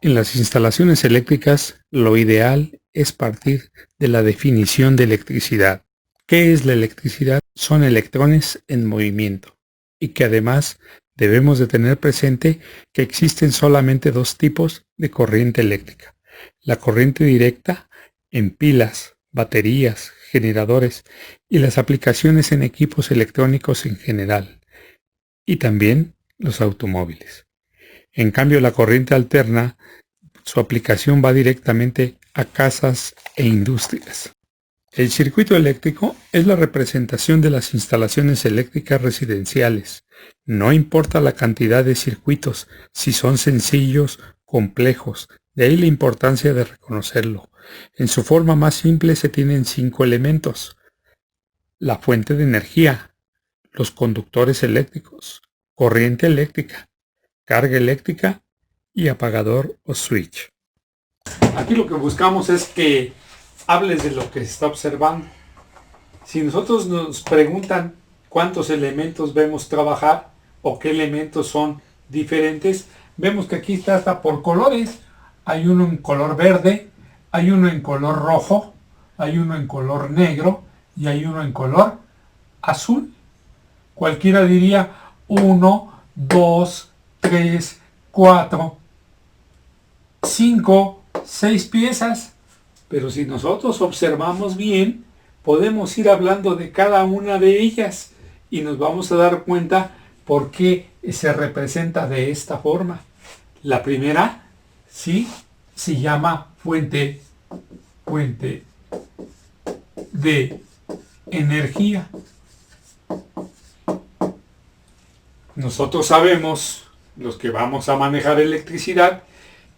En las instalaciones eléctricas, lo ideal es partir de la definición de electricidad. ¿Qué es la electricidad? Son electrones en movimiento y que además debemos de tener presente que existen solamente dos tipos de corriente eléctrica. La corriente directa en pilas, baterías, generadores y las aplicaciones en equipos electrónicos en general, y también los automóviles. En cambio, la corriente alterna, su aplicación va directamente a casas e industrias. El circuito eléctrico es la representación de las instalaciones eléctricas residenciales. No importa la cantidad de circuitos, si son sencillos, complejos, de ahí la importancia de reconocerlo. En su forma más simple se tienen 5 elementos: la fuente de energía, los conductores eléctricos, corriente eléctrica, carga eléctrica y apagador o switch. Aquí lo que buscamos es que hables de lo que se está observando. Si nosotros nos preguntan cuántos elementos vemos trabajar o qué elementos son diferentes, vemos que aquí está hasta por colores. Hay uno en color verde, hay uno en color rojo, hay uno en color negro y hay uno en color azul. Cualquiera diría 1, 2, 3, 4, 5, 6 piezas. Pero si nosotros observamos bien, podemos ir hablando de cada una de ellas y nos vamos a dar cuenta por qué se representa de esta forma. La primera, sí, se llama fuente de energía. Nosotros sabemos, los que vamos a manejar electricidad,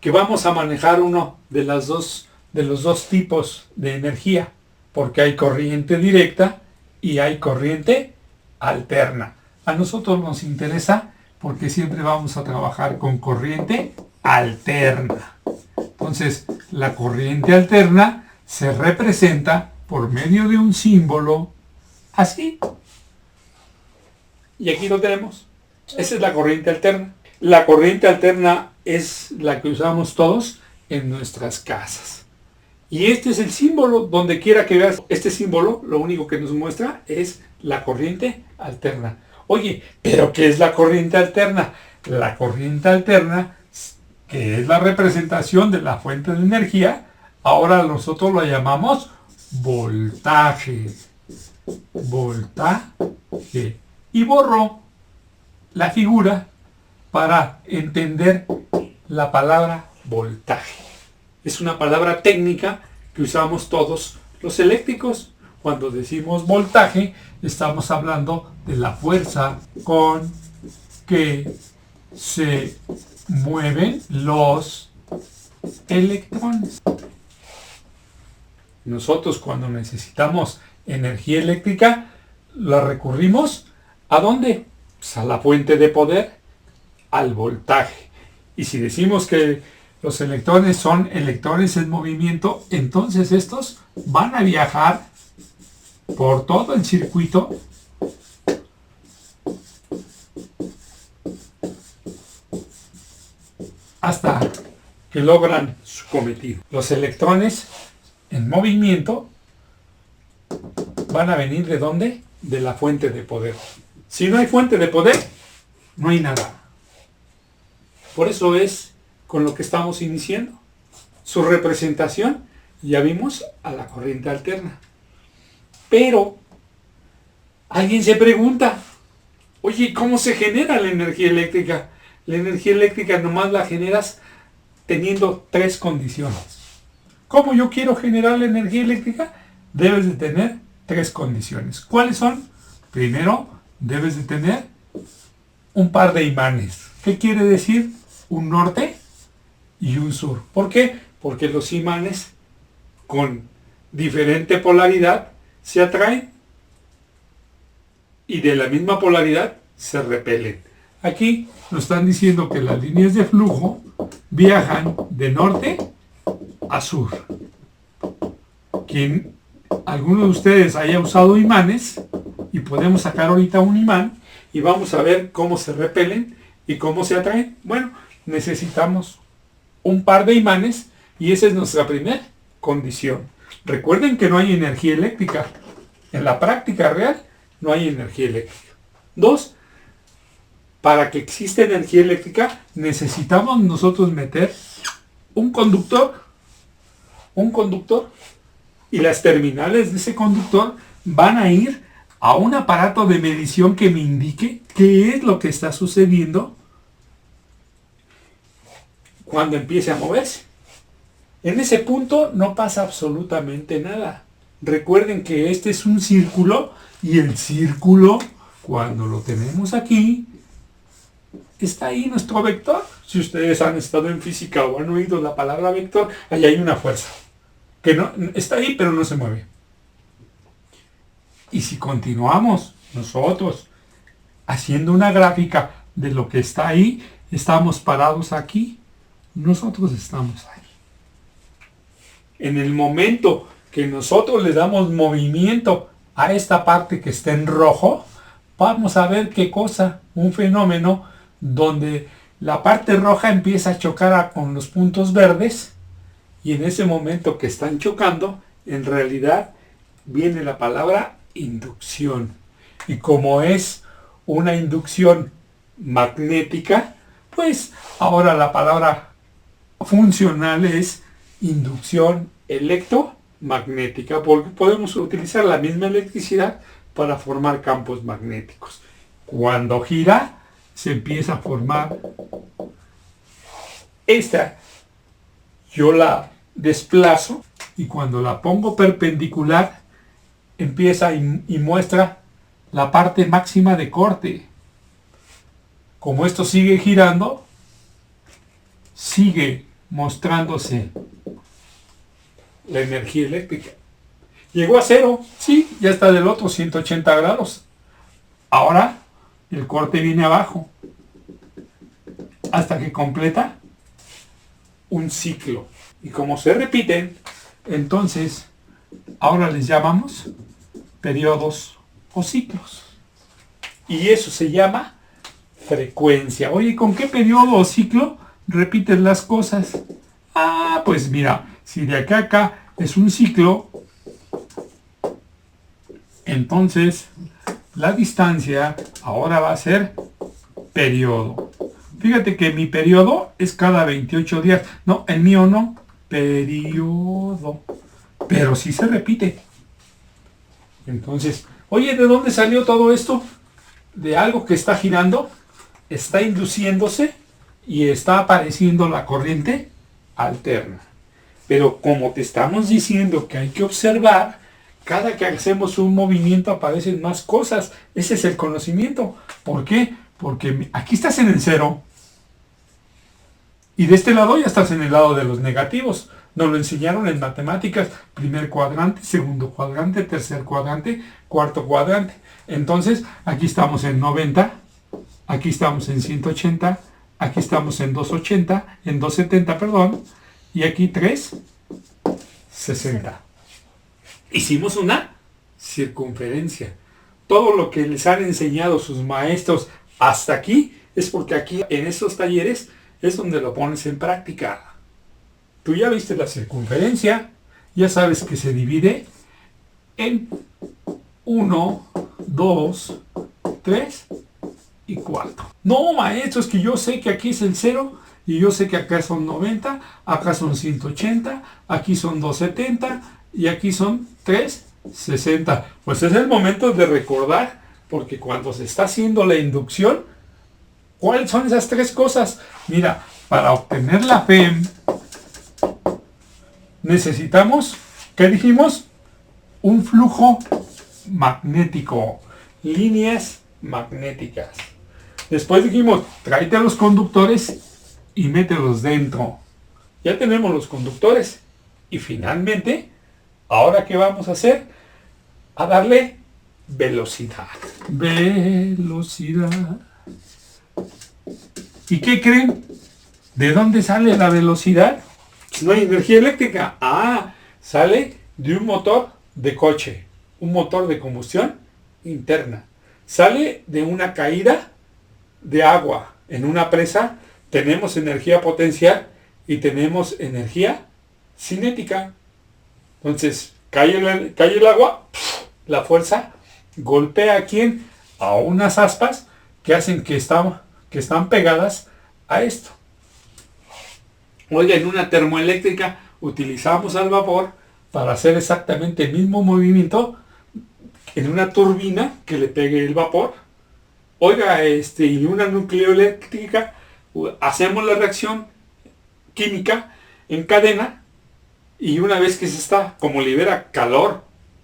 que vamos a manejar uno de los dos tipos de energía, porque hay corriente directa y hay corriente alterna. A nosotros nos interesa porque siempre vamos a trabajar con corriente alterna. Entonces, la corriente alterna se representa por medio de un símbolo así. Y aquí lo tenemos. Esa es la corriente alterna. La corriente alterna es la que usamos todos en nuestras casas. Y este es el símbolo. Donde quiera que veas este símbolo, lo único que nos muestra es la corriente alterna. Oye, ¿pero qué es la corriente alterna? La corriente alterna, que es la representación de la fuente de energía, ahora nosotros la llamamos voltaje. Voltaje. Y borro la figura para entender la palabra voltaje. Es una palabra técnica que usamos todos los eléctricos. Cuando decimos voltaje, estamos hablando de la fuerza con que se mueven los electrones. Nosotros, cuando necesitamos energía eléctrica, la recurrimos ¿a dónde? Pues a la fuente de poder, al voltaje. Y si decimos que los electrones son electrones en movimiento, entonces estos van a viajar por todo el circuito hasta que logran su cometido. Los electrones en movimiento van a venir ¿de dónde? De la fuente de poder. Si no hay fuente de poder, no hay nada. Por eso es con lo que estamos iniciando. Su representación, ya vimos a la corriente alterna. Pero alguien se pregunta, oye, ¿cómo se genera la energía eléctrica? La energía eléctrica nomás la generas teniendo 3 condiciones. ¿Cómo yo quiero generar la energía eléctrica? Debes de tener 3 condiciones. ¿Cuáles son? Primero, debes de tener un par de imanes. ¿Qué quiere decir? Un norte y un sur. ¿Por qué? Porque los imanes con diferente polaridad se atraen y de la misma polaridad se repelen. Aquí nos están diciendo que las líneas de flujo viajan de norte a sur. Quien alguno de ustedes haya usado imanes, y podemos sacar ahorita un imán y vamos a ver cómo se repelen y cómo se atraen. Bueno, necesitamos un par de imanes y esa es nuestra primera condición. Recuerden que no hay energía eléctrica. En la práctica real no hay energía eléctrica. 2. Para que exista energía eléctrica necesitamos nosotros meter un conductor y las terminales de ese conductor van a ir a un aparato de medición que me indique qué es lo que está sucediendo cuando empiece a moverse. En ese punto no pasa absolutamente nada. Recuerden que este es un círculo y el círculo, cuando lo tenemos aquí, está ahí nuestro vector. Si ustedes han estado en física o han oído la palabra vector, ahí hay una fuerza que no está ahí pero no se mueve. Y si continuamos nosotros haciendo una gráfica de lo que está ahí, estamos parados aquí, nosotros estamos ahí. En el momento que nosotros le damos movimiento a esta parte que está en rojo, vamos a ver qué cosa, un fenómeno donde la parte roja empieza a chocar con los puntos verdes y en ese momento que están chocando, en realidad viene la palabra inducción. Y como es una inducción magnética, pues ahora la palabra funcional es inducción electromagnética, porque podemos utilizar la misma electricidad para formar campos magnéticos. Cuando gira, se empieza a formar esta. Yo la desplazo y cuando la pongo perpendicular, empieza y muestra la parte máxima de corte. Como esto sigue girando, sigue mostrándose la energía eléctrica. Llegó a cero, sí, ya está del otro 180 grados. Ahora el corte viene abajo hasta que completa un ciclo. Y como se repiten, entonces ahora les llamamos periodos o ciclos. Y eso se llama frecuencia. Oye, ¿con qué periodo o ciclo repiten las cosas? Ah, pues mira, si de acá a acá es un ciclo, entonces la distancia ahora va a ser periodo. Fíjate que mi periodo es cada 28 días. No, el mío no. Periodo. Pero sí se repite. Entonces, oye, ¿de dónde salió todo esto? De algo que está girando, está induciéndose y está apareciendo la corriente alterna. Pero como te estamos diciendo que hay que observar, cada que hacemos un movimiento aparecen más cosas. Ese es el conocimiento. ¿Por qué? Porque aquí estás en el cero. Y de este lado ya estás en el lado de los negativos. Nos lo enseñaron en matemáticas. Primer cuadrante, segundo cuadrante, tercer cuadrante, cuarto cuadrante. Entonces, aquí estamos en 90, aquí estamos en 180, aquí estamos en 280, en 270, perdón, y aquí 360. Hicimos una circunferencia. Todo lo que les han enseñado sus maestros hasta aquí es porque aquí en estos talleres es donde lo pones en práctica. Tú ya viste la circunferencia, ya sabes que se divide en 1, 2, 3 y 4. No, maestro, es que yo sé que aquí es el 0 y yo sé que acá son 90, acá son 180, aquí son 270 y aquí son 360. Pues es el momento de recordar, porque cuando se está haciendo la inducción, ¿cuáles son esas tres cosas? Mira, para obtener la FEM necesitamos, ¿qué dijimos? Un flujo magnético, líneas magnéticas. Después dijimos, tráete los conductores y mételos dentro. Ya tenemos los conductores. Y finalmente, ¿ahora qué vamos a hacer? A darle velocidad. Velocidad. ¿Y qué creen? ¿De dónde sale la velocidad? No hay energía eléctrica. Ah, sale de un motor de coche, un motor de combustión interna. Sale de una caída de agua en una presa. Tenemos energía potencial y tenemos energía cinética. Entonces, cae el agua, la fuerza golpea a quién, a unas aspas que hacen que están pegadas a esto. Oiga, en una termoeléctrica utilizamos al vapor para hacer exactamente el mismo movimiento en una turbina que le pegue el vapor. Oiga, y una nucleoeléctrica hacemos la reacción química en cadena, y una vez que se está, como libera calor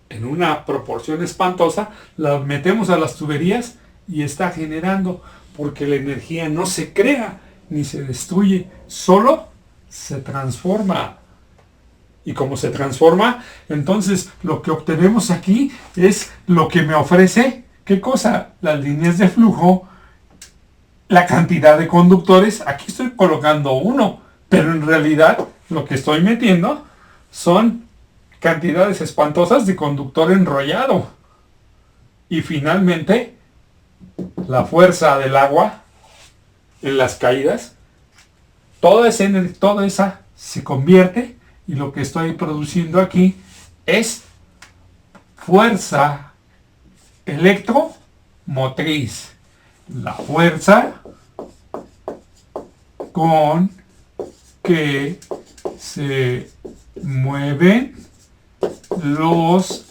en una proporción espantosa, la metemos a las tuberías y está generando, porque la energía no se crea ni se destruye, solo se transforma. Y como se transforma, entonces lo que obtenemos aquí es lo que me ofrece, ¿qué cosa? Las líneas de flujo, la cantidad de conductores. Aquí estoy colocando uno, pero en realidad lo que estoy metiendo son cantidades espantosas de conductor enrollado. Y finalmente, la fuerza del agua en las caídas, toda esa se convierte, y lo que estoy produciendo aquí es fuerza electromotriz. La fuerza con que se mueven los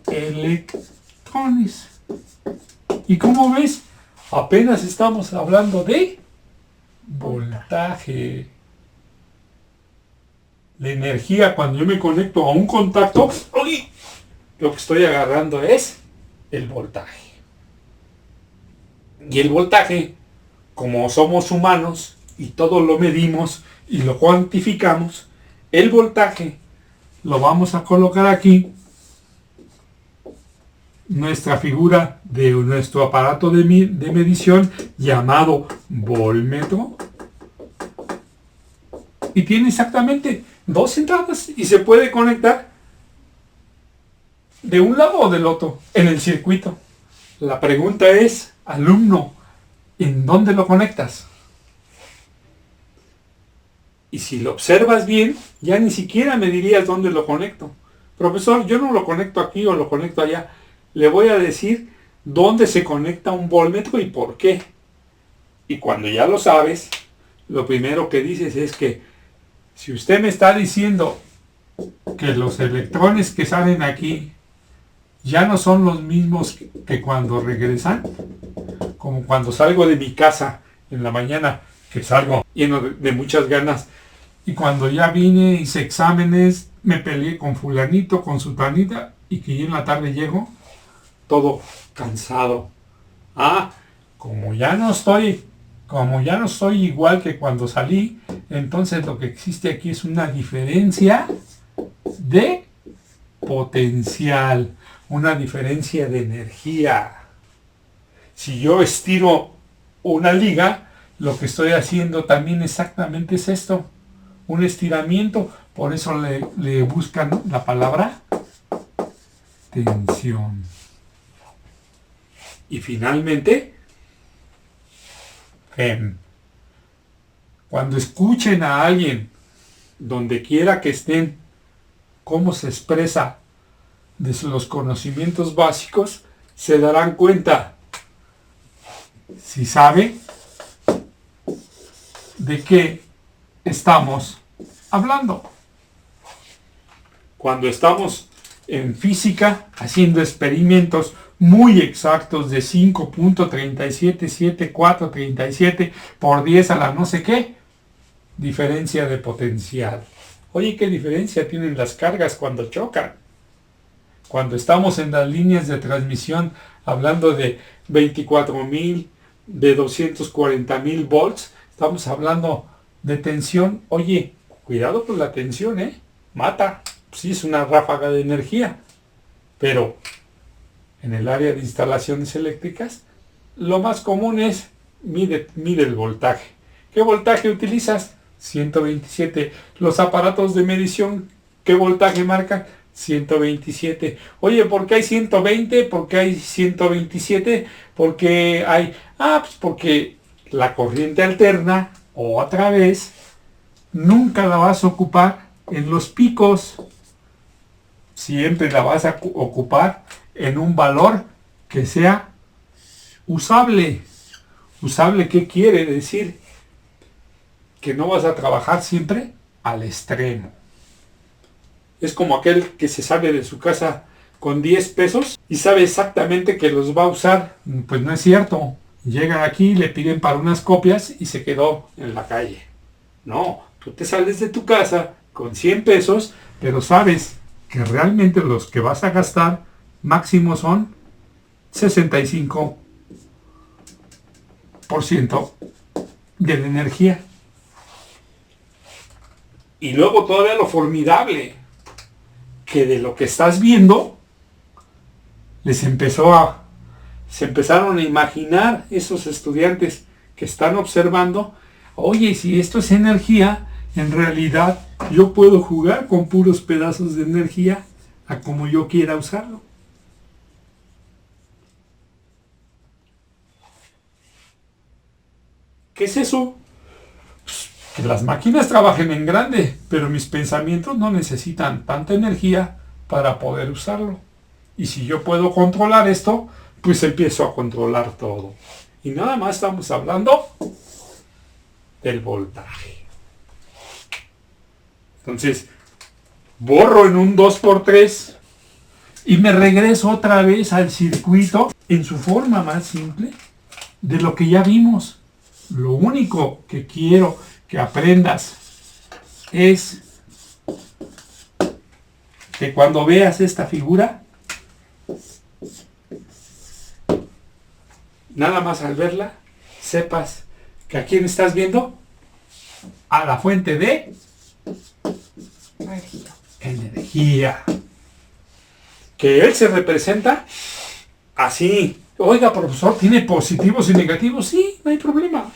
electrones. Y como ves, apenas estamos hablando de voltaje. La energía, cuando yo me conecto a un contacto, lo que estoy agarrando es el voltaje. Y el voltaje, como somos humanos y todo lo medimos y lo cuantificamos, el voltaje lo vamos a colocar aquí, nuestra figura de nuestro aparato de medición llamado voltmetro, y tiene exactamente 2 entradas y se puede conectar de un lado o del otro en el circuito. La pregunta es, alumno, ¿en dónde lo conectas? Y si lo observas bien, ya ni siquiera me dirías dónde lo conecto. Profesor, yo no lo conecto aquí o lo conecto allá. Le voy a decir dónde se conecta un voltmetro y por qué. Y cuando ya lo sabes, lo primero que dices es que si usted me está diciendo que los electrones que salen aquí ya no son los mismos que cuando regresan, como cuando salgo de mi casa en la mañana, que salgo lleno de muchas ganas, y cuando ya vine, hice exámenes, me peleé con fulanito, con sultanita, y que ya en la tarde llego todo cansado. Como ya no estoy igual que cuando salí, entonces lo que existe aquí es una diferencia de potencial, una diferencia de energía. Si yo estiro una liga, lo que estoy haciendo también exactamente es esto, un estiramiento. Por eso le buscan la palabra tensión. Y finalmente, cuando escuchen a alguien, donde quiera que estén, cómo se expresa de los conocimientos básicos, se darán cuenta, si sabe, de qué estamos hablando. Cuando estamos en física haciendo experimentos muy exactos de 5.377437 por 10 a la no sé qué, diferencia de potencial. Oye, ¿qué diferencia tienen las cargas cuando chocan? Cuando estamos en las líneas de transmisión hablando de 24.000, de 240.000 volts, estamos hablando de tensión. Oye, cuidado con la tensión, mata. Sí, es una ráfaga de energía. Pero en el área de instalaciones eléctricas, lo más común es mide el voltaje. ¿Qué voltaje utilizas? 127. Los aparatos de medición, ¿qué voltaje marcan? 127. Oye, ¿por qué hay 120? ¿Por qué hay 127? ¿Por qué hay? Pues porque la corriente alterna, otra vez, nunca la vas a ocupar en los picos. Siempre la vas a ocupar en un valor que sea usable. ¿Usable qué quiere decir? Que no vas a trabajar siempre al extremo. Es como aquel que se sale de su casa con 10 pesos y sabe exactamente que los va a usar. Pues no es cierto. Llegan aquí, le piden para unas copias y se quedó en la calle. No, tú te sales de tu casa con 100 pesos, pero sabes que realmente los que vas a gastar máximo son 65% de la energía. Y luego todavía lo formidable, que de lo que estás viendo, se empezaron a imaginar esos estudiantes que están observando, oye, si esto es energía, en realidad yo puedo jugar con puros pedazos de energía a como yo quiera usarlo. ¿Qué es eso? Pues, que las máquinas trabajen en grande, pero mis pensamientos no necesitan tanta energía para poder usarlo. Y si yo puedo controlar esto, pues empiezo a controlar todo. Y nada más estamos hablando del voltaje. Entonces, borro en un 2x3 y me regreso otra vez al circuito en su forma más simple de lo que ya vimos. Lo único que quiero que aprendas es que cuando veas esta figura, nada más al verla, sepas que a quién estás viendo, a la fuente de energía. Que él se representa así. Oiga, profesor, ¿tiene positivos y negativos? Sí, no hay problema.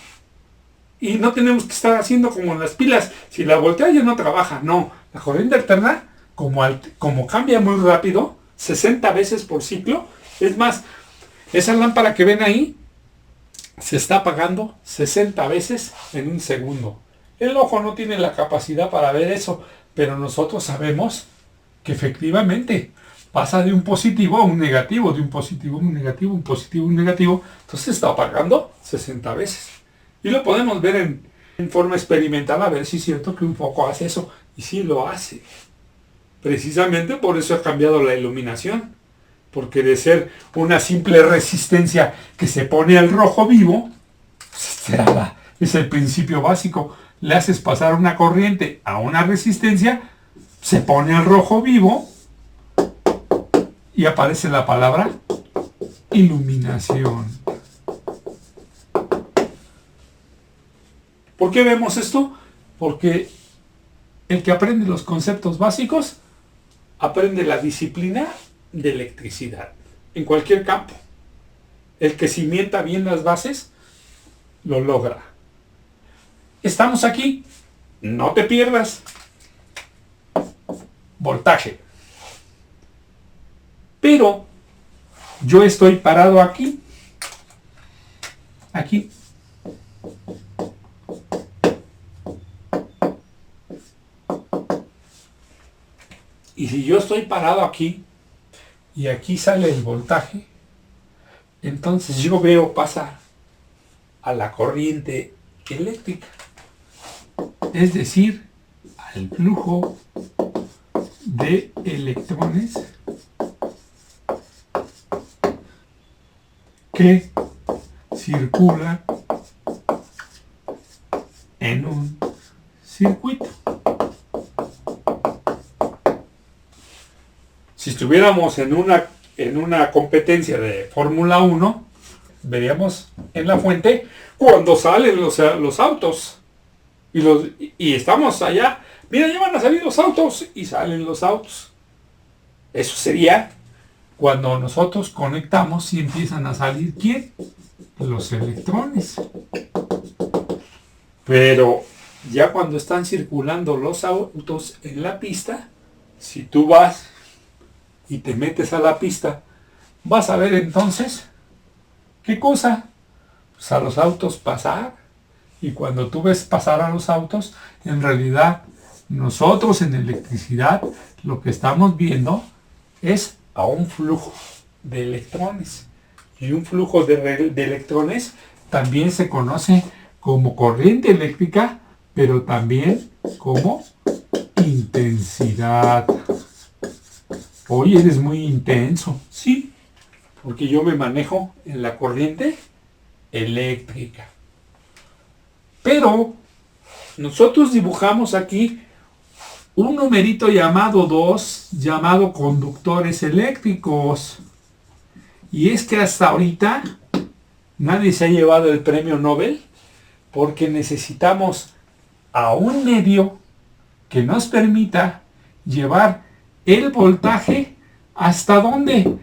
Y no tenemos que estar haciendo como las pilas. Si la voltea ya no trabaja. No, la corriente alterna, como cambia muy rápido, 60 veces por ciclo. Es más, esa lámpara que ven ahí se está apagando 60 veces en un segundo. El ojo no tiene la capacidad para ver eso, pero nosotros sabemos que efectivamente pasa de un positivo a un negativo, de un positivo a un negativo, un positivo a un negativo. Entonces se está apagando 60 veces. Y lo podemos ver en forma experimental, a ver si es cierto que un foco hace eso. Y sí lo hace. Precisamente por eso ha cambiado la iluminación. Porque de ser una simple resistencia que se pone al rojo vivo, es el principio básico. Le haces pasar una corriente a una resistencia, se pone al rojo vivo y aparece la palabra iluminación. ¿Por qué vemos esto? Porque el que aprende los conceptos básicos aprende la disciplina de electricidad en cualquier campo. El que cimienta bien las bases lo logra. Estamos aquí, no te pierdas. Voltaje. Pero yo estoy parado aquí. Aquí. Y si yo estoy parado aquí y aquí sale el voltaje, entonces yo veo pasar a la corriente eléctrica, es decir, al flujo de electrones que circulan en un circuito. Si estuviéramos en una competencia de Fórmula 1, veríamos en la fuente cuando salen los autos. Y estamos allá. Mira, ya van a salir los autos. Y salen los autos. Eso sería cuando nosotros conectamos y empiezan a salir, ¿quién? Los electrones. Pero ya cuando están circulando los autos en la pista, si tú vas y te metes a la pista, vas a ver entonces, ¿qué cosa? Pues a los autos pasar Y cuando tú ves pasar a los autos, en realidad nosotros en electricidad lo que estamos viendo es a un flujo de electrones. Y un flujo de electrones también se conoce como corriente eléctrica, pero también como intensidad. Hoy eres muy intenso. Sí, porque yo me manejo en la corriente eléctrica. Pero nosotros dibujamos aquí un numerito llamado 2, llamado conductores eléctricos. Y es que hasta ahorita nadie se ha llevado el premio Nobel porque necesitamos a un medio que nos permita llevar el voltaje hasta dónde,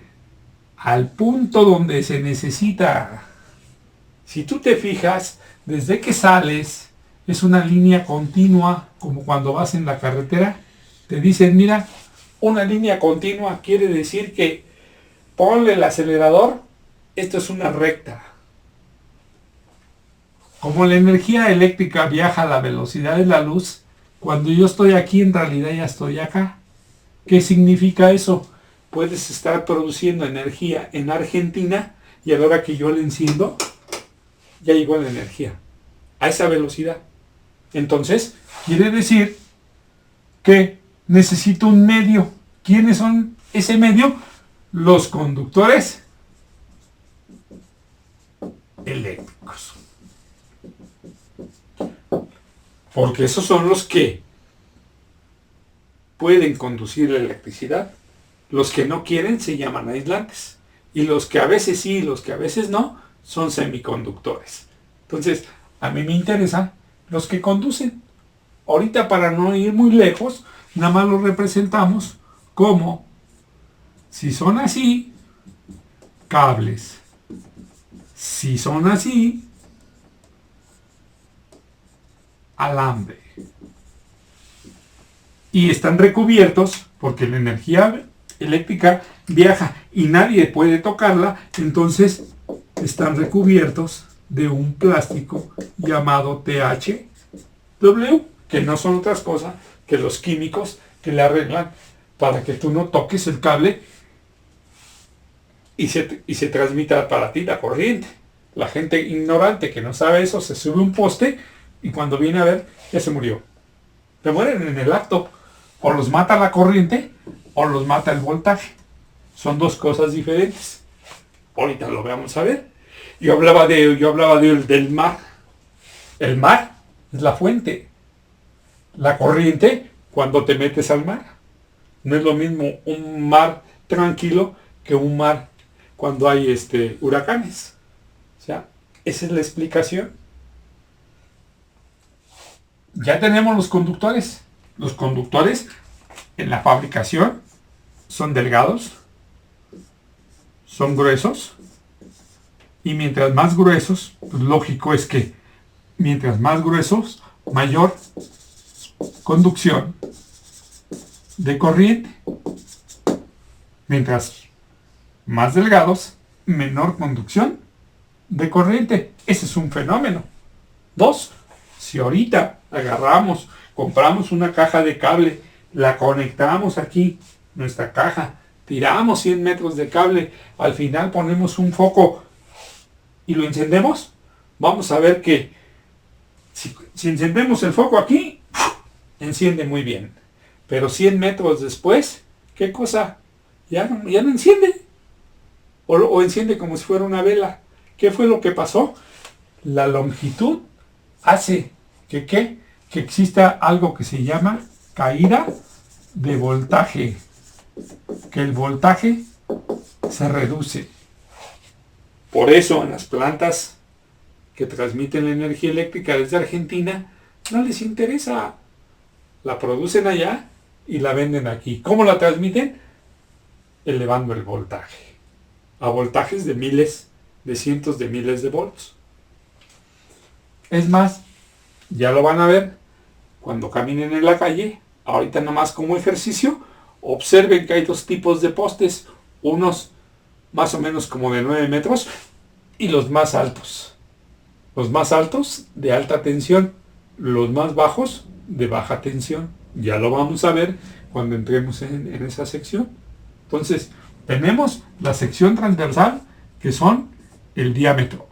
al punto donde se necesita. Si tú te fijas, desde que sales es una línea continua, como cuando vas en la carretera. Te dicen, mira, una línea continua quiere decir que ponle el acelerador, esto es una recta. Como la energía eléctrica viaja a la velocidad de la luz, cuando yo estoy aquí en realidad ya estoy acá. ¿Qué significa eso? Puedes estar produciendo energía en Argentina y a la hora que yo le enciendo, ya llegó la energía a esa velocidad. Entonces, quiere decir que necesito un medio. ¿Quiénes son ese medio? Los conductores eléctricos. Porque esos son los que pueden conducir la electricidad. Los que no quieren se llaman aislantes. Y los que a veces sí y los que a veces no son semiconductores. Entonces, a mí me interesan los que conducen. Ahorita, para no ir muy lejos, nada más los representamos como, si son así, cables. Si son así, alambre. Y están recubiertos porque la energía eléctrica viaja y nadie puede tocarla, entonces están recubiertos de un plástico llamado THW, que no son otras cosas que los químicos que le arreglan para que tú no toques el cable y se transmita para ti la corriente. La gente ignorante que no sabe eso se sube a un poste y cuando viene a ver ya se murió. Se mueren en el acto. O los mata la corriente o los mata el voltaje. Son dos cosas diferentes. Ahorita lo vamos a ver. Yo hablaba del mar. El mar es la fuente. La corriente cuando te metes al mar. No es lo mismo un mar tranquilo que un mar cuando hay huracanes. O sea, esa es la explicación. Ya tenemos los conductores. Los conductores en la fabricación son delgados, son gruesos, y mientras más gruesos, pues lógico es que mientras más gruesos, mayor conducción de corriente. Mientras más delgados, menor conducción de corriente. Ese es un fenómeno. Dos, si ahorita agarramos, compramos una caja de cable, la conectamos aquí, nuestra caja, tiramos 100 metros de cable, al final ponemos un foco y lo encendemos, vamos a ver que si encendemos el foco aquí, enciende muy bien. Pero 100 metros después, ¿qué cosa? Ya no enciende. O enciende como si fuera una vela. ¿Qué fue lo que pasó? La longitud hace que exista algo que se llama caída de voltaje. Que el voltaje se reduce. Por eso en las plantas que transmiten la energía eléctrica desde Argentina, no les interesa. La producen allá y la venden aquí. ¿Cómo la transmiten? Elevando el voltaje. A voltajes de miles, de cientos de miles de volts. Es más, ya lo van a ver cuando caminen en la calle. Ahorita nomás como ejercicio, observen que hay dos tipos de postes. Unos más o menos como de 9 metros y los más altos. Los más altos de alta tensión, los más bajos de baja tensión. Ya lo vamos a ver cuando entremos en esa sección. Entonces, tenemos la sección transversal, que son el diámetro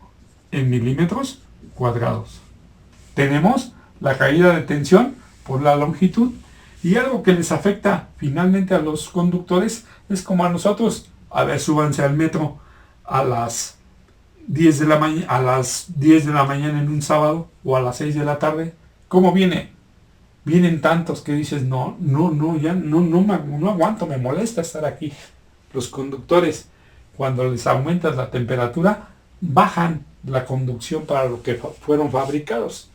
en milímetros cuadrados. Tenemos la caída de tensión por la longitud, y algo que les afecta finalmente a los conductores es como a nosotros. A ver, súbanse al metro a las 10 de la mañana, en un sábado, o a las 6 de la tarde. ¿Cómo viene? Vienen tantos que dices, no aguanto, me molesta estar aquí. Los conductores, cuando les aumentas la temperatura, bajan la conducción para lo que fueron fabricados.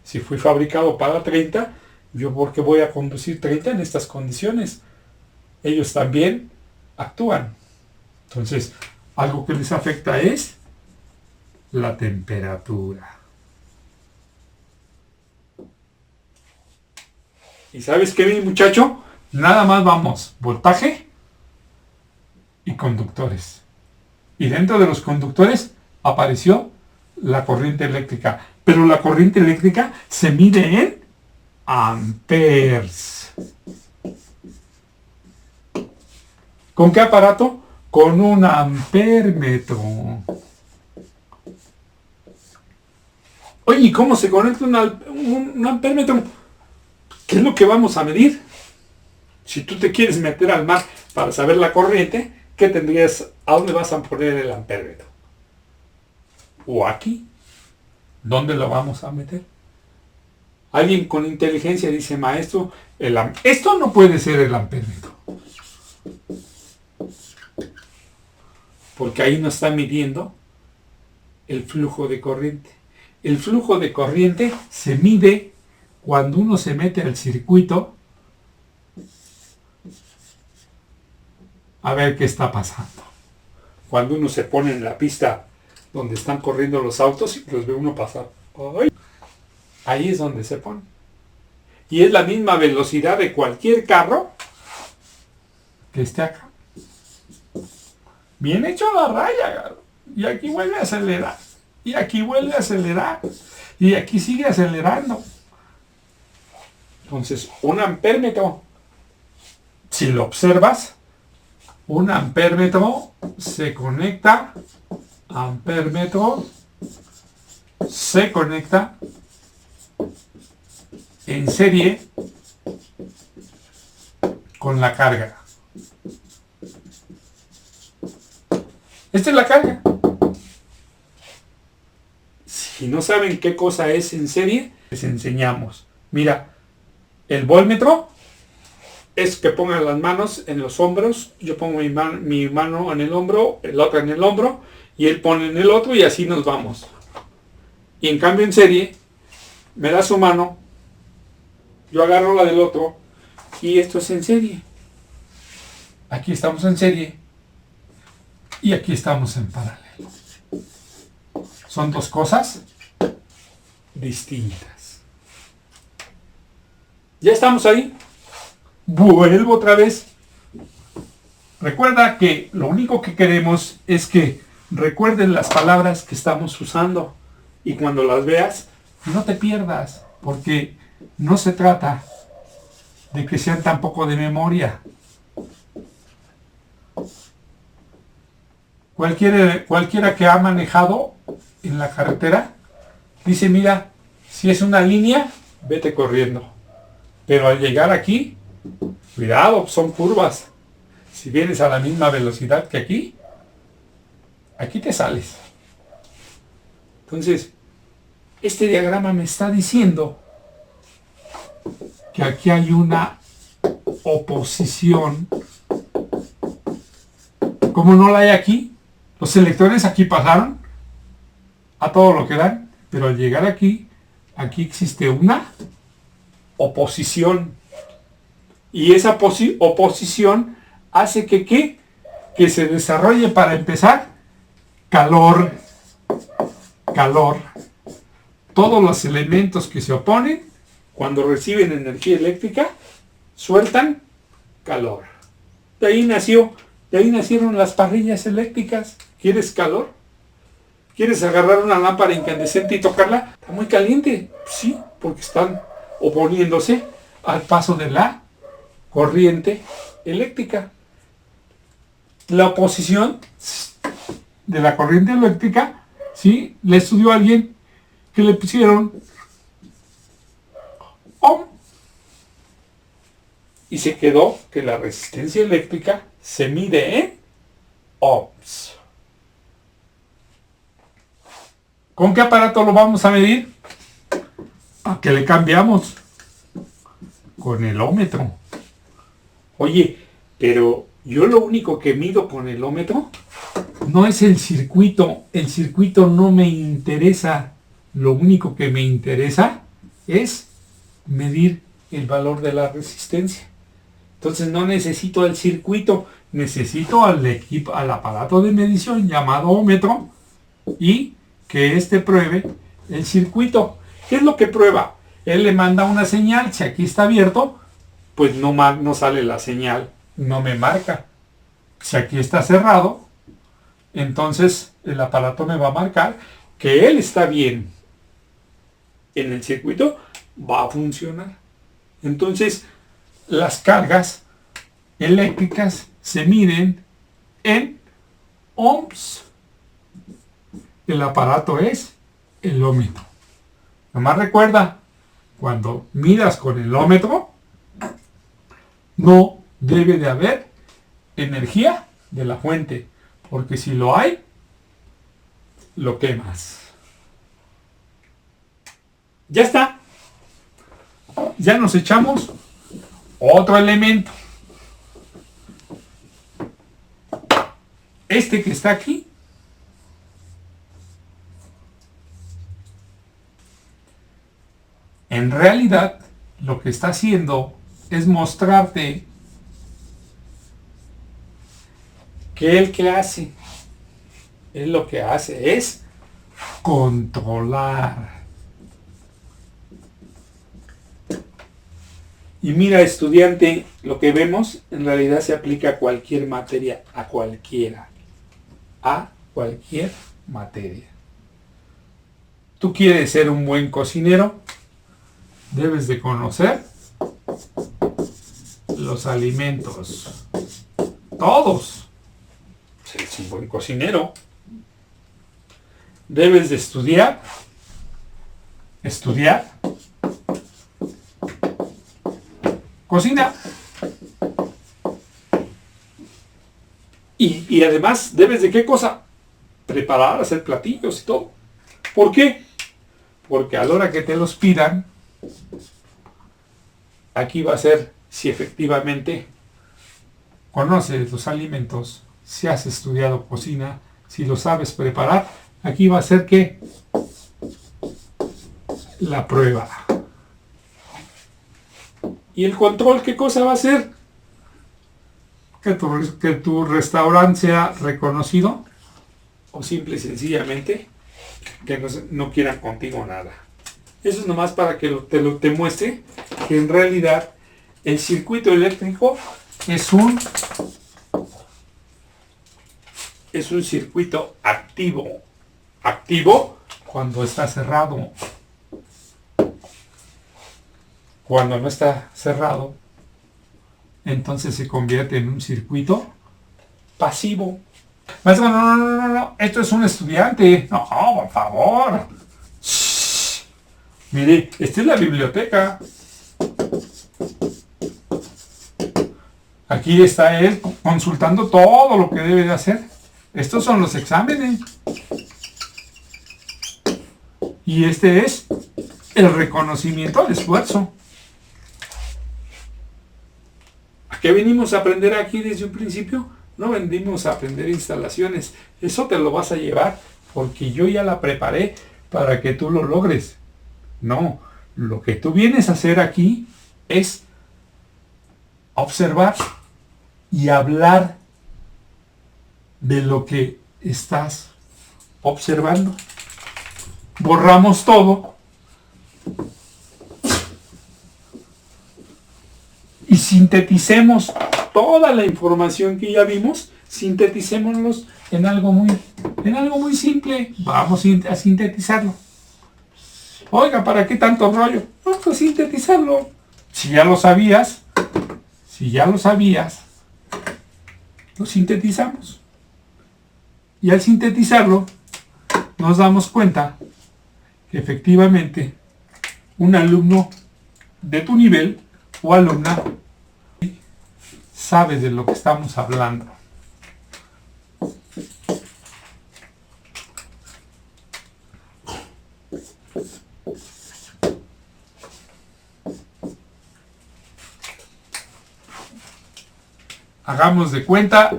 Si fui fabricado para 30, yo ¿por qué voy a conducir 30 en estas condiciones? Ellos también actúan. Entonces, algo que les afecta es la temperatura. ¿Y sabes qué, mi muchacho? Nada más vamos, voltaje y conductores. Y dentro de los conductores apareció la corriente eléctrica. Pero la corriente eléctrica se mide en amperes. ¿Con qué aparato? Con un amperímetro. Oye, ¿y cómo se conecta un amperímetro? ¿Qué es lo que vamos a medir? Si tú te quieres meter al mar para saber la corriente, ¿qué tendrías? ¿A dónde vas a poner el amperímetro? ¿O aquí? ¿Dónde lo vamos a meter? Alguien con inteligencia dice, maestro, esto no puede ser el amperímetro. Porque ahí nos está midiendo el flujo de corriente. El flujo de corriente se mide cuando uno se mete al circuito a ver qué está pasando. Cuando uno se pone en la pista donde están corriendo los autos y los ve uno pasar. ¡Ay! Ahí es donde se pone. Y es la misma velocidad de cualquier carro que esté acá. Bien hecho la raya. Y aquí vuelve a acelerar. Y aquí vuelve a acelerar. Y aquí sigue acelerando. Entonces, un amperímetro, si lo observas, un amperímetro se conecta en serie con la carga. Esta es la carga. Si no saben qué cosa es en serie, les enseñamos. Mira, el voltmetro es que pongan las manos en los hombros. Yo pongo mi mano en el hombro, el otro en el hombro, y él pone en el otro, y así nos vamos. Y en cambio en serie, me da su mano, yo agarro la del otro, y esto es en serie. Aquí estamos en serie, y aquí estamos en paralelo. Son dos cosas distintas. ¿Ya estamos ahí? Vuelvo otra vez. Recuerda que lo único que queremos es que recuerden las palabras que estamos usando, y cuando las veas no te pierdas, porque no se trata de que sean tampoco de memoria. Cualquiera que ha manejado en la carretera dice, mira, si es una línea, vete corriendo, pero al llegar aquí, cuidado, son curvas. Si vienes a la misma velocidad que aquí te sales. Entonces, este diagrama me está diciendo que aquí hay una oposición. Como no la hay aquí, los electrones aquí pasaron a todo lo que dan, pero al llegar aquí existe una oposición. Y esa oposición hace que se desarrolle, para empezar, calor. Todos los elementos que se oponen, cuando reciben energía eléctrica, sueltan calor. De ahí nacieron las parrillas eléctricas. ¿Quieres calor? ¿Quieres agarrar una lámpara incandescente y tocarla? Está muy caliente. Sí, porque están oponiéndose al paso de la corriente eléctrica. La oposición de la corriente eléctrica, ¿sí? Le estudió a alguien que le pusieron ohm y se quedó que la resistencia eléctrica se mide en ohms. ¿Con qué aparato lo vamos a medir? ¿A qué le cambiamos? Con el ómetro. Oye, pero yo lo único que mido con el ómetro no es el circuito. El circuito no me interesa. Lo único que me interesa es medir el valor de la resistencia. Entonces no necesito el circuito, necesito al aparato de medición llamado ómetro y que éste pruebe el circuito. ¿Qué es lo que prueba? Él le manda una señal. Si aquí está abierto, pues no sale la señal, no me marca. Si aquí está cerrado, entonces el aparato me va a marcar que él está bien. En el circuito va a funcionar. Entonces, las cargas eléctricas se miden en ohms. El aparato es el ómetro. Nomás recuerda, cuando midas con el ómetro, no debe de haber energía de la fuente, porque si lo hay, lo quemas. Ya está. Ya nos echamos otro elemento. Este que está aquí en realidad lo que está haciendo es mostrarte que él que hace, él lo que hace es controlar. Y mira, estudiante, lo que vemos en realidad se aplica a cualquier materia, a cualquier materia. Tú quieres ser un buen cocinero, debes de conocer los alimentos, todos. Eres un buen cocinero. Debes de estudiar, cocina. Y además debes de qué cosa? Preparar, hacer platillos y todo. ¿Por qué? Porque a la hora que te los pidan, aquí va a ser si efectivamente conoces los alimentos, si has estudiado cocina, si lo sabes preparar, aquí va a ser que la prueba. ¿Y el control qué cosa va a ser? Que tu restaurante sea reconocido o simple y sencillamente que no quieran contigo nada. Eso es nomás para que te muestre que en realidad el circuito eléctrico es un circuito activo. Activo cuando está cerrado. Cuando no está cerrado, entonces se convierte en un circuito pasivo. Maestro, no, esto es un estudiante. No, por favor. Shh. Mire, esta es la biblioteca. Aquí está él consultando todo lo que debe de hacer. Estos son los exámenes. Y este es el reconocimiento al esfuerzo. ¿A qué venimos a aprender aquí desde un principio? No venimos a aprender instalaciones. Eso te lo vas a llevar porque yo ya la preparé para que tú lo logres. No, lo que tú vienes a hacer aquí es observar y hablar de lo que estás observando. Borramos todo y sinteticemos toda la información que ya vimos, sinteticémoslos en algo muy En algo muy simple. Vamos a sintetizarlo. Oiga, ¿para qué tanto rollo? Vamos a sintetizarlo. Si ya lo sabías, lo sintetizamos. Y al sintetizarlo, nos damos cuenta que efectivamente un alumno de tu nivel o alumna sabe de lo que estamos hablando. Hagamos de cuenta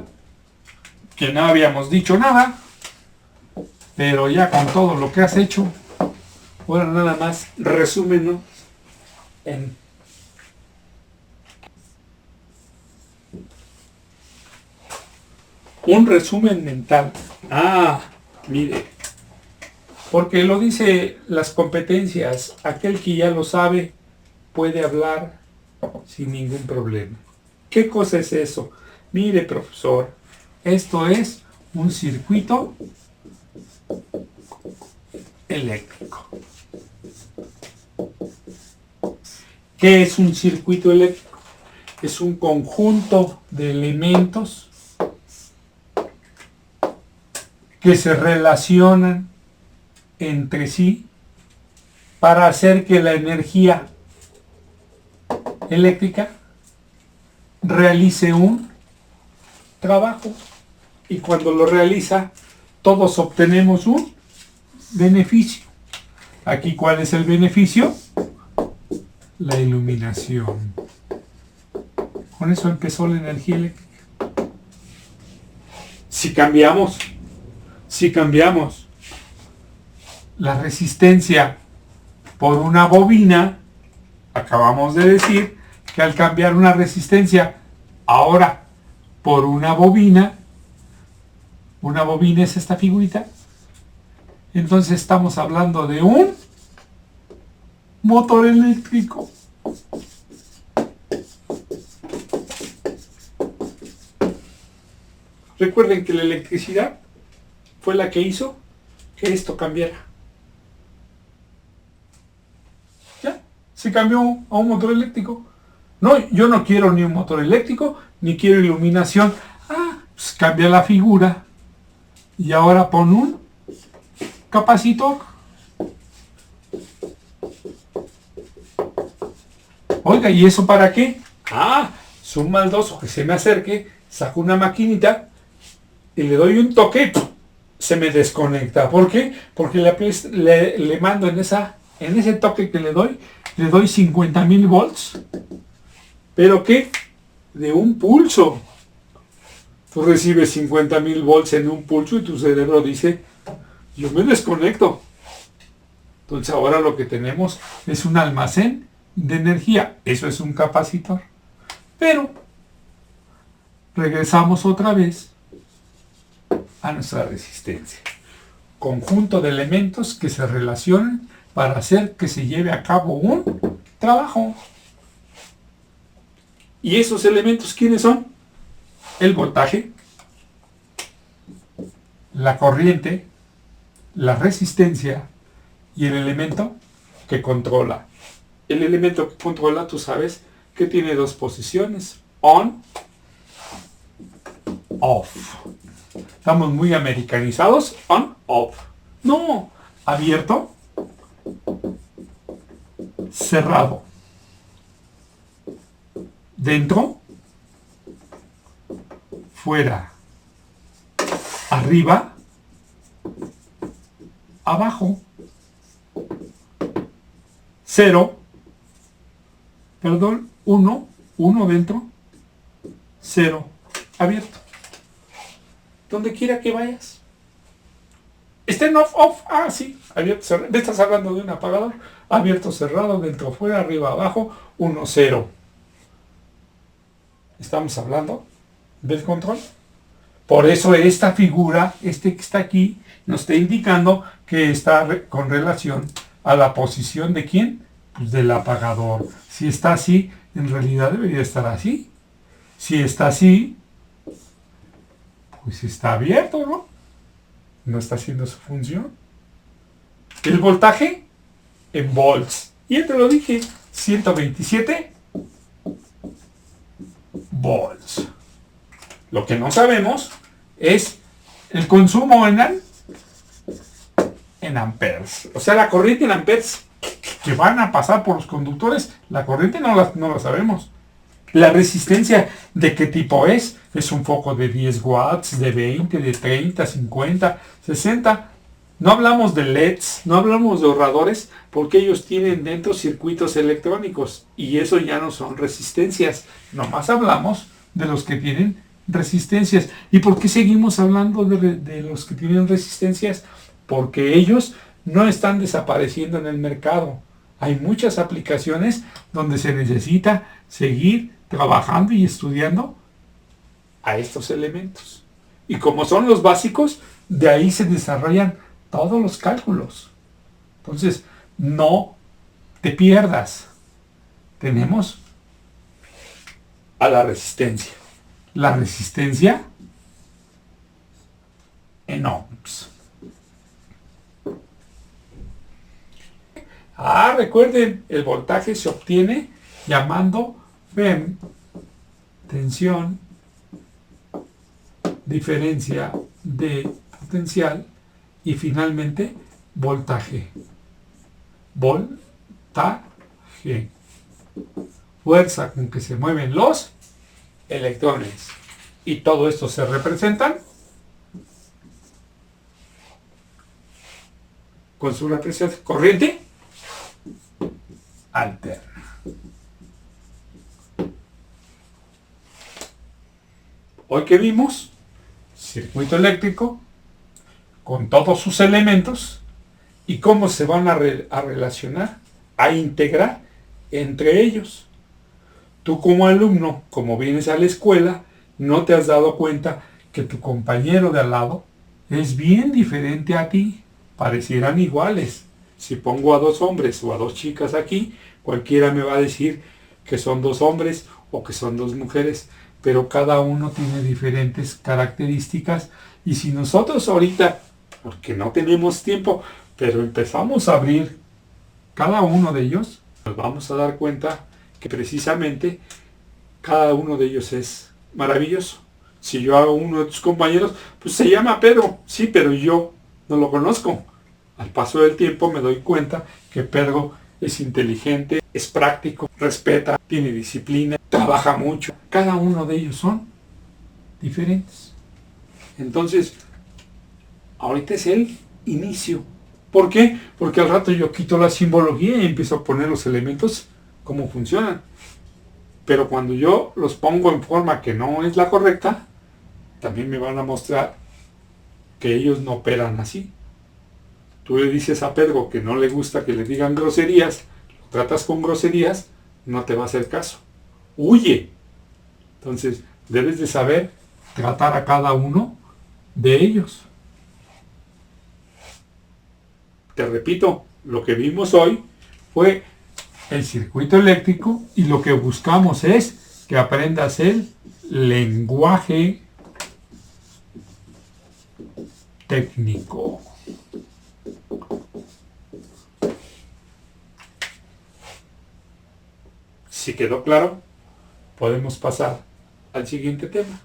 que no habíamos dicho nada, pero ya con todo lo que has hecho, ahora nada más resúmenos en un resumen mental. Mire, porque lo dice las competencias, aquel que ya lo sabe puede hablar sin ningún problema. ¿Qué cosa es eso? Mire, profesor, esto es un circuito eléctrico. ¿Qué es un circuito eléctrico? Es un conjunto de elementos que se relacionan entre sí para hacer que la energía eléctrica realice un trabajo, y cuando lo realiza todos obtenemos un beneficio. Aquí, ¿cuál es el beneficio? La iluminación. Con eso empezó la energía eléctrica. Si cambiamos la resistencia por una bobina, acabamos de decir que al cambiar una resistencia ahora por una bobina es esta figurita, entonces estamos hablando de un motor eléctrico. Recuerden que la electricidad fue la que hizo que esto cambiara. ¿Ya? Se cambió a un motor eléctrico. No, yo no quiero ni un motor eléctrico, ni quiero iluminación. Pues cambia la figura. Y ahora pon un capacitor. Oiga, ¿y eso para qué? Es un maldoso que se me acerque, saco una maquinita y le doy un toque, se me desconecta. ¿Por qué? Porque le mando en ese toque que le doy 50.000 volts. ¿Pero qué? De un pulso. Tú recibes 50.000 volts en un pulso y tu cerebro dice, yo me desconecto. Entonces ahora lo que tenemos es un almacén de energía. Eso es un capacitor. Pero regresamos otra vez a nuestra resistencia. Conjunto de elementos que se relacionan para hacer que se lleve a cabo un trabajo. ¿Y esos elementos quiénes son? El voltaje, la corriente, la resistencia y el elemento que controla. El elemento que controla, tú sabes que tiene dos posiciones, on, off. Estamos muy americanizados, on, off. No, abierto, cerrado. Dentro, fuera, arriba, abajo, uno dentro, 0 abierto. Donde quiera que vayas. Está en off, sí, abierto, cerrado. ¿Me estás hablando de un apagador? Abierto, cerrado, dentro, fuera, arriba, abajo, 1, 0. Estamos hablando del control. Por eso esta figura, que está aquí, nos está indicando que está con relación a la posición de ¿quién? Pues del apagador. Si está así, en realidad debería estar así. Si está así, pues está abierto, ¿no? no está haciendo su función. El voltaje en volts. Y ya te lo dije, 127 volts. Lo que no sabemos es el consumo en amperes. O sea, la corriente en amperes que van a pasar por los conductores, la corriente no la sabemos. La resistencia, ¿de qué tipo es? Es un foco de 10 watts, de 20, de 30, 50, 60. No hablamos de LEDs, no hablamos de ahorradores, porque ellos tienen dentro circuitos electrónicos y eso ya no son resistencias. Nomás hablamos de los que tienen resistencias. ¿Y por qué seguimos hablando de los que tienen resistencias? Porque ellos no están desapareciendo en el mercado. Hay muchas aplicaciones donde se necesita seguir trabajando y estudiando a estos elementos. Y como son los básicos, de ahí se desarrollan todos los cálculos. Entonces, no te pierdas. Tenemos a la resistencia. La resistencia en ohms. Recuerden, el voltaje se obtiene llamando FEM, tensión, diferencia de potencial, y finalmente voltaje. Voltaje. Fuerza con que se mueven los electrones. Y todo esto se representan con su representación corriente alterna. Hoy que vimos circuito eléctrico con todos sus elementos y cómo se van a relacionar, a integrar entre ellos. Tú como alumno, como vienes a la escuela, no te has dado cuenta que tu compañero de al lado es bien diferente a ti. Parecieran iguales. Si pongo a dos hombres o a dos chicas aquí, cualquiera me va a decir que son dos hombres o que son dos mujeres, pero cada uno tiene diferentes características. Y si nosotros ahorita, porque no tenemos tiempo, pero empezamos a abrir cada uno de ellos, nos vamos a dar cuenta que precisamente cada uno de ellos es maravilloso. Si yo hago uno de tus compañeros, pues se llama Pedro, sí, pero yo no lo conozco. Al paso del tiempo me doy cuenta que Pedro es inteligente, es práctico, respeta, tiene disciplina, trabaja mucho. Cada uno de ellos son diferentes. Entonces, ahorita es el inicio. ¿Por qué? Porque al rato yo quito la simbología y empiezo a poner los elementos como funcionan. Pero cuando yo los pongo en forma que no es la correcta, también me van a mostrar que ellos no operan así. Tú le dices a Pedro que no le gusta que le digan groserías, lo tratas con groserías, no te va a hacer caso. Huye. Entonces, debes de saber tratar a cada uno de ellos. Te repito, lo que vimos hoy fue el circuito eléctrico y lo que buscamos es que aprendas el lenguaje técnico. Si quedó claro, podemos pasar al siguiente tema.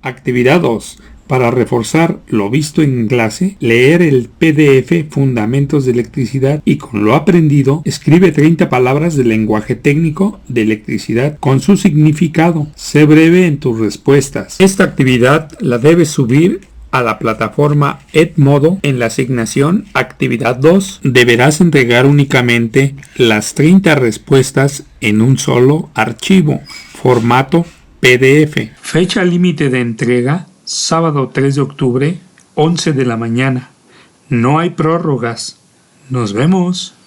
Actividad 2. Para reforzar lo visto en clase, leer el PDF Fundamentos de Electricidad y con lo aprendido, escribe 30 palabras del lenguaje técnico de electricidad con su significado. Sé breve en tus respuestas. Esta actividad la debes subir a la plataforma Edmodo en la asignación Actividad 2. Deberás entregar únicamente las 30 respuestas en un solo archivo, formato PDF. Fecha límite de entrega, sábado 3 de octubre, 11 de la mañana. No hay prórrogas. Nos vemos.